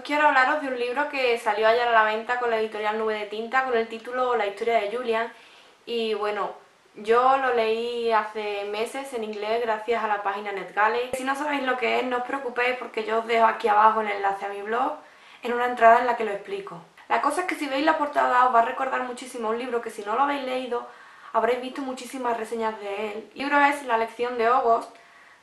Quiero hablaros de un libro que salió ayer a la venta con la editorial Nube de Tinta con el título La historia de Julian. Y bueno, yo lo leí hace meses en inglés gracias a la página NetGalley. Si no sabéis lo que es, no os preocupéis porque yo os dejo aquí abajo el enlace a mi blog en una entrada en la que lo explico. La cosa es que si veis la portada os va a recordar muchísimo a un libro que si no lo habéis leído habréis visto muchísimas reseñas de él. El libro es La lección de August.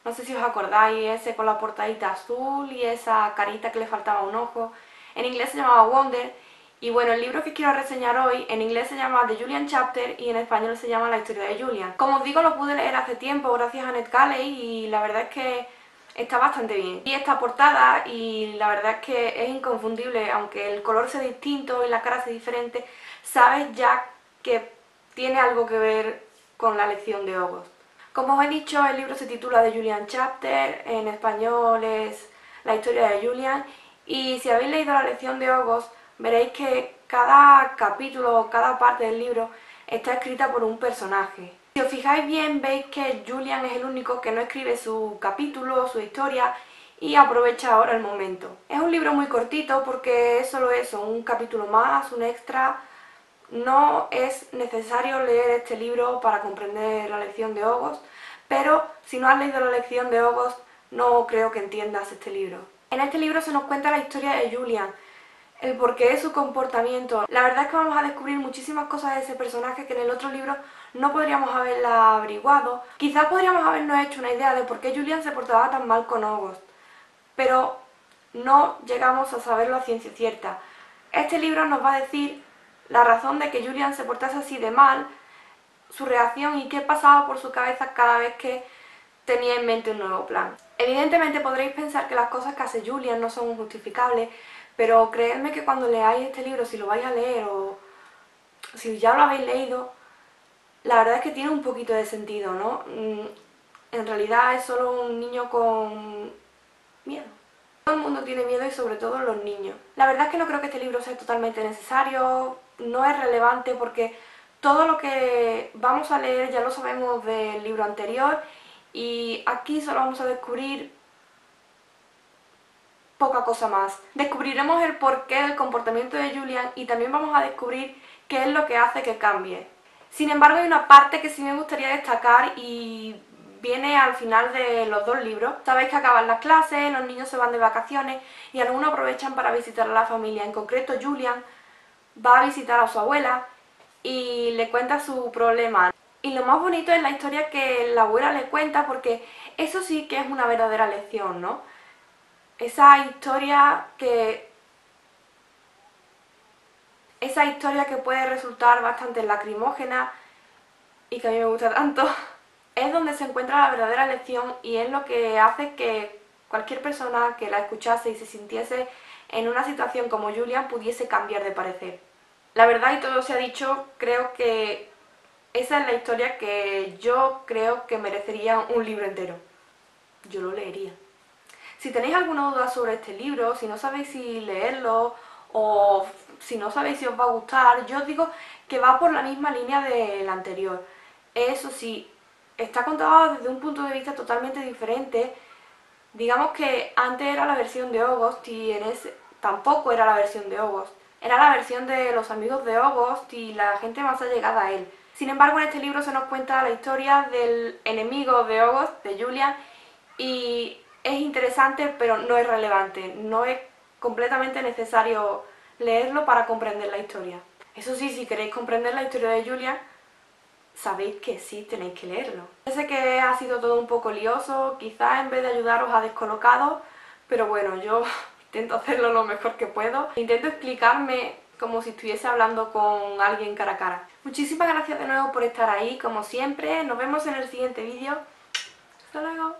No sé si os acordáis, ese con la portadita azul y esa carita que le faltaba un ojo. En inglés se llamaba Wonder. Y bueno, el libro que quiero reseñar hoy, en inglés se llama The Julian Chapter y en español se llama La historia de Julian. Como os digo, lo pude leer hace tiempo gracias a NetGalley y la verdad es que está bastante bien. Y esta portada y la verdad es que es inconfundible, aunque el color sea distinto y la cara sea diferente, sabes ya que tiene algo que ver con la lección de August. Como os he dicho, el libro se titula The Julian Chapter, en español es La historia de Julian, y si habéis leído la lección de August, veréis que cada capítulo, cada parte del libro está escrita por un personaje. Si os fijáis bien, veis que Julian es el único que no escribe su capítulo, su historia, y aprovecha ahora el momento. Es un libro muy cortito porque es solo eso, un capítulo más, un extra. No es necesario leer este libro para comprender la lección de August, pero si no has leído la lección de August, no creo que entiendas este libro. En este libro se nos cuenta la historia de Julian, el porqué de su comportamiento. La verdad es que vamos a descubrir muchísimas cosas de ese personaje que en el otro libro no podríamos haberla averiguado. Quizás podríamos habernos hecho una idea de por qué Julian se portaba tan mal con August, pero no llegamos a saberlo a ciencia cierta. Este libro nos va a decir la razón de que Julian se portase así de mal, su reacción y qué pasaba por su cabeza cada vez que tenía en mente un nuevo plan. Evidentemente podréis pensar que las cosas que hace Julian no son justificables, pero creedme que cuando leáis este libro, si lo vais a leer o si ya lo habéis leído, la verdad es que tiene un poquito de sentido, ¿no? En realidad es solo un niño con miedo. Todo el mundo tiene miedo y sobre todo los niños. La verdad es que no creo que este libro sea totalmente necesario, no es relevante porque todo lo que vamos a leer ya lo sabemos del libro anterior y aquí solo vamos a descubrir poca cosa más. Descubriremos el porqué del comportamiento de Julian y también vamos a descubrir qué es lo que hace que cambie. Sin embargo, hay una parte que sí me gustaría destacar y viene al final de los dos libros. Sabéis que acaban las clases, los niños se van de vacaciones y algunos aprovechan para visitar a la familia. En concreto, Julian va a visitar a su abuela y le cuenta su problema. Y lo más bonito es la historia que la abuela le cuenta porque eso sí que es una verdadera lección, ¿no? Esa historia que puede resultar bastante lacrimógena y que a mí me gusta tanto, es donde se encuentra la verdadera lección y es lo que hace que cualquier persona que la escuchase y se sintiese en una situación como Julian pudiese cambiar de parecer. La verdad, y todo se ha dicho, creo que esa es la historia que yo creo que merecería un libro entero. Yo lo leería. Si tenéis alguna duda sobre este libro, si no sabéis si leerlo o si no sabéis si os va a gustar, yo os digo que va por la misma línea del anterior. Eso sí, está contado desde un punto de vista totalmente diferente. Digamos que antes era la versión de August y en ese tampoco era la versión de August. Era la versión de los amigos de August y la gente más allegada a él. Sin embargo, en este libro se nos cuenta la historia del enemigo de August, de Julian, y es interesante pero no es relevante, no es completamente necesario leerlo para comprender la historia. Eso sí, si queréis comprender la historia de Julian, sabéis que sí tenéis que leerlo. Yo sé que ha sido todo un poco lioso, quizás en vez de ayudaros a descolocados, pero bueno, yo intento hacerlo lo mejor que puedo. Intento explicarme como si estuviese hablando con alguien cara a cara. Muchísimas gracias de nuevo por estar ahí, como siempre. Nos vemos en el siguiente vídeo. Hasta luego.